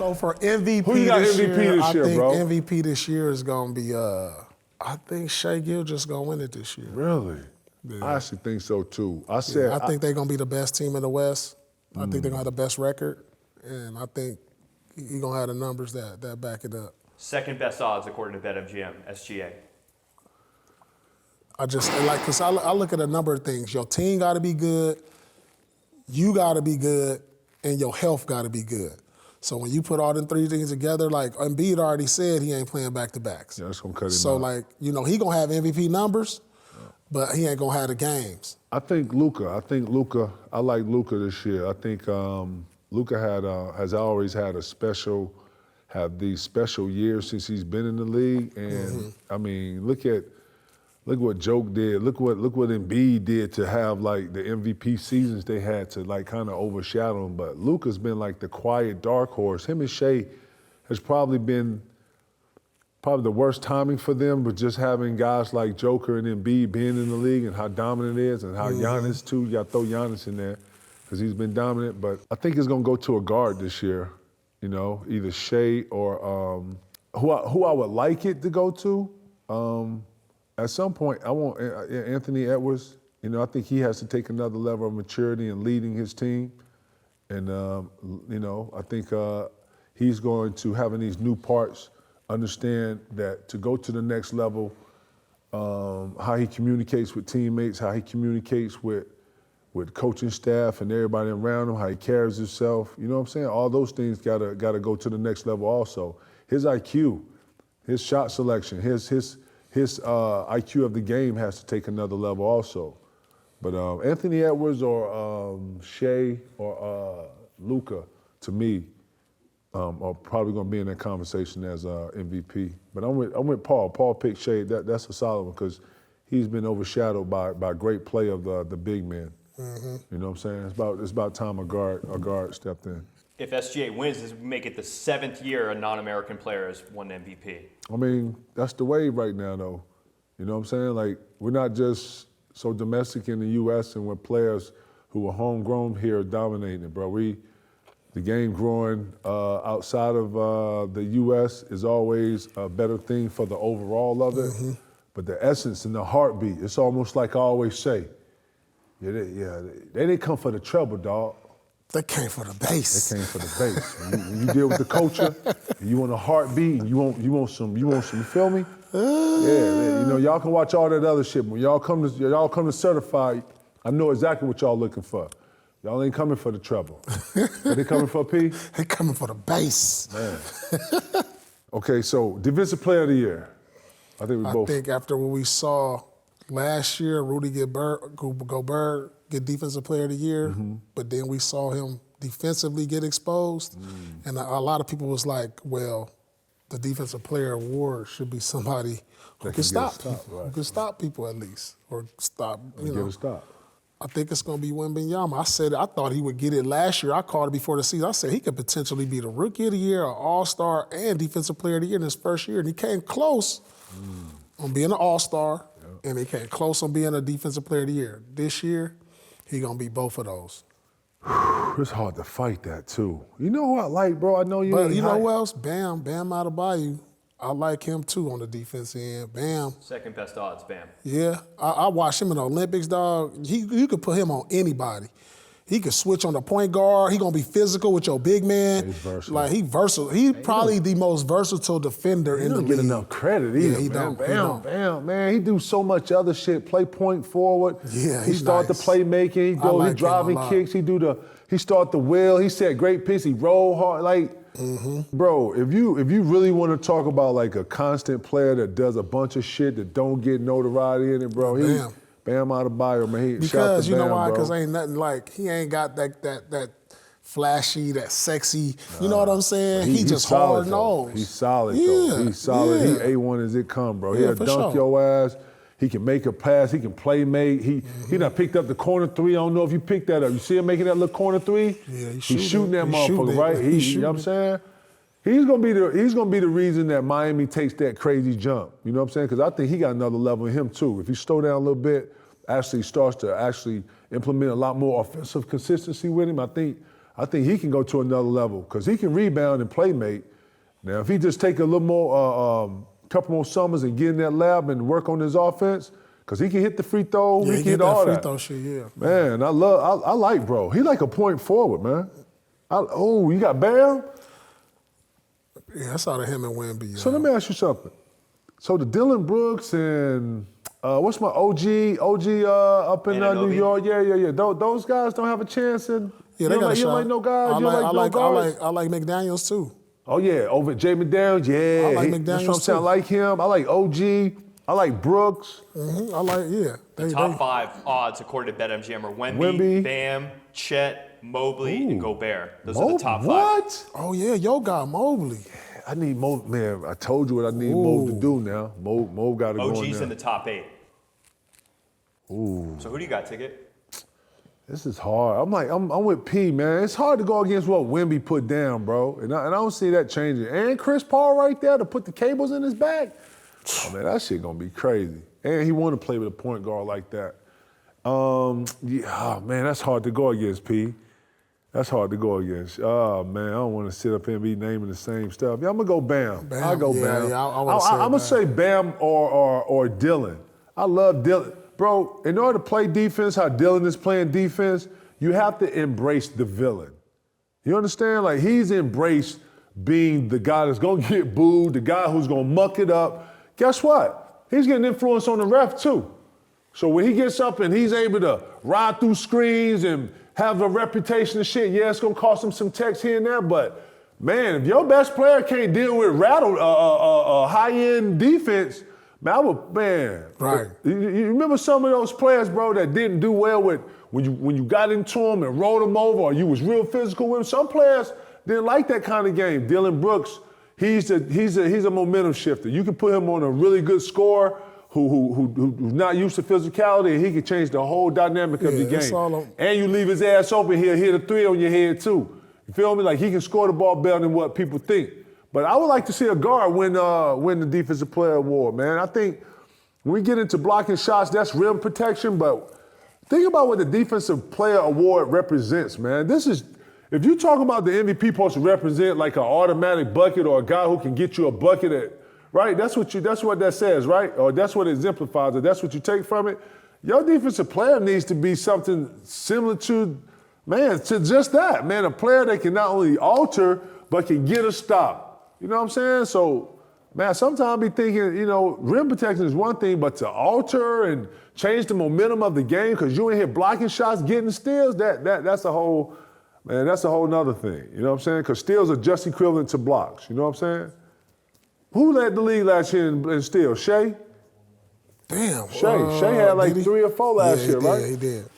So for MVP Who you got this MVP year, this year, bro? I think MVP this year is going to be, I think Shay Gilgeous going to win it this year. Really? Yeah. I actually think so too. I think they're going to be the best team in the West. I think they're going to have the best record. And I think he's going to have the numbers that back it up. Second best odds according to BetMGM, SGA. Because I look at a number of things. Your team got to be good, you got to be good, and your health got to be good. So when you put all them three things together, like Embiid already said, he ain't playing back-to-backs. Yeah, that's going to cut him So, out. like, he going to have MVP numbers, but he ain't going to have the games. I think Luka. I like Luka this year. I think Luka has always had these special years since he's been in the league. And I mean, look what Joke did. Look what Embiid did to have like the MVP seasons they had to like kind of overshadow him. But Luka's been like the quiet dark horse. Him and Shay has probably been the worst timing for them, but just having guys like Joker and Embiid being in the league and how dominant it is, and how Giannis too. You got to throw Giannis in there because he's been dominant. But I think it's gonna go to a guard this year. You know, either Shay or who I would like it to go to. At some point, I want Anthony Edwards. You know, I think he has to take another level of maturity in leading his team. And, you know, I think he's going to, having these new parts, understand that to go to the next level, how he communicates with teammates, how he communicates with coaching staff and everybody around him, how he carries himself. You know what I'm saying? All those things gotta go to the next level also. His IQ, his shot selection, his IQ of the game has to take another level also. But Anthony Edwards or Shay or Luka, to me, are probably going to be in that conversation as MVP. But I'm with Paul. Paul picked Shay. That's a solid one because he's been overshadowed by great play of the big men. You know what I'm saying? It's about time a guard stepped in. If SGA wins, this would make it the 7th year a non-American player has won MVP. I mean, that's the wave right now, though. You know what I'm saying? Like, we're not just so domestic in the U.S. and we're players who are homegrown here dominating it, bro. The game growing outside of the U.S. is always a better thing for the overall of it. But the essence and the heartbeat, it's almost like I always say, they didn't come for the trouble, dog. They came for the base. They came for the base. When you deal with the culture, and you want a heartbeat, and you want some, you feel me? Yeah, you know, y'all can watch all that other shit. When y'all come to certify, I know exactly what y'all looking for. Y'all ain't coming for the trouble. They coming for a P? They coming for the base. Man. Okay, so defensive player of the year. I think after what we saw last year, Rudy Gobert get defensive player of the year, but then we saw him defensively get exposed. And a lot of people was like, well, the defensive player award should be somebody who can stop people, right. Who can stop people at least, or stop, Get a stop. I think it's going to be Wembanyama. I thought he would get it last year. I called it before the season. I said he could potentially be the Rookie of the Year, an All-Star, and Defensive Player of the Year in his first year. And he came close on being an All-Star, and he came close on being a Defensive Player of the Year. This year, he going to be both of those. It's hard to fight that, too. You know who I like, bro? I know you. But you know who else? Bam Adebayo. I like him, too, on the defense end. Bam. Second best odds, Bam. Yeah. I watched him in the Olympics, dog. You could put him on anybody. He could switch on the point guard. He gonna be physical with your big man. He's versatile. Like, he versatile. He's probably the most versatile defender in the league. He don't get enough credit either, he man. don't. Bam, man. He do so much other shit. Play point forward. Yeah, he start nice. the playmaking. He driving kicks. He start the wheel. He set great picks. He roll hard. Like, bro, if you really want to talk about like a constant player that does a bunch of shit that don't get notoriety in it, bro, Bam Adebayo, man. Because you know why? Because ain't nothing like, he ain't got that flashy, that sexy, you know what I'm saying? He just hard nosed. He's solid though. He's solid. He A1 as it come, bro. He'll dunk your ass. He can make a pass. He can play make. He done picked up the corner three. I don't know if you picked that up. You see him making that little corner three? Yeah, he's shooting that motherfucker, right? You know what I'm saying? He's gonna be the reason that Miami takes that crazy jump. You know what I'm saying? Because I think he got another level in him too. If he slow down a little bit, starts to implement a lot more offensive consistency with him, I think I think he can go to another level because he can rebound and play make. Now, if he just take a little more, couple more summers and get in that lab and work on his offense, because he can hit the free throw, Yeah, he can hit all that. free throw shit, yeah. Man, I like bro. He like a point forward, man. You got Bam? Yeah, I saw the him and Wemby. So let me ask you something. So the Dylan Brooks and what's my OG up in New York? Yeah. Those guys don't have a chance. And Yeah, they got a shot. You don't like no guys. I like McDaniels too. Oh yeah, over Jay McDaniels. Yeah, I like that's McDaniels what I'm saying. I too. like him. I like OG. I like Brooks. I like Top 5 odds according to BetMGM are Wemby, Bam, Chet, Mobley, and Gobert. Those are the top 5. What? Oh yeah, yo got Mobley. I need Mo. Man, I told you what I need Mo to do now. Mo got to go in OG's there. in the top 8. Ooh. So who do you got, Ticket? This is hard. I'm with P, man. It's hard to go against what Wemby put down, bro. And I don't see that changing. And Chris Paul right there to put the cables in his back. Oh, man, that shit gonna be crazy. And he want to play with a point guard like that. Man, that's hard to go against, P. That's hard to go against. Oh, man, I don't want to sit up here and be naming the same stuff. Yeah, I'm going to go Bam. I'll go Bam. Yeah, I'm going to say Bam or Dylan. I love Dylan. Bro, in order to play defense, how Dylan is playing defense, you have to embrace the villain. You understand? Like, he's embraced being the guy that's going to get booed, the guy who's going to muck it up. Guess what? He's getting influence on the ref, too. So when he gets up and he's able to ride through screens and have a reputation and shit, yeah, it's going to cost him some text here and there, but, man, if your best player can't deal with high-end defense, man, Right. You remember some of those players, bro, that didn't do well with when you got into them and rolled them over or you was real physical with them? Some players didn't like that kind of game. Dylan Brooks, he's a momentum shifter. You can put him on a really good scorer who's not used to physicality, and he can change the whole dynamic of the game. And you leave his ass open, he'll hit a 3 on your head too. You feel me? Like, he can score the ball better than what people think. But I would like to see a guard win the Defensive Player Award, man. I think when we get into blocking shots, that's rim protection, but think about what the Defensive Player Award represents, man. If you talk about the MVP supposed to represent like an automatic bucket or a guy who can get you a bucket right? That's what that says, right? Or that's what it exemplifies, or that's what you take from it. Your defensive player needs to be something similar to just that, man. A player that can not only alter, but can get a stop. You know what I'm saying? So, man, sometimes I be thinking, rim protection is one thing, but to alter and change the momentum of the game because you ain't here blocking shots, getting steals, that's a whole nother thing. You know what I'm saying? Because steals are just equivalent to blocks. You know what I'm saying? Who led the league last year in steals? Shay? Damn. Shay had like 3 or 4 last year, right? Yeah, he did.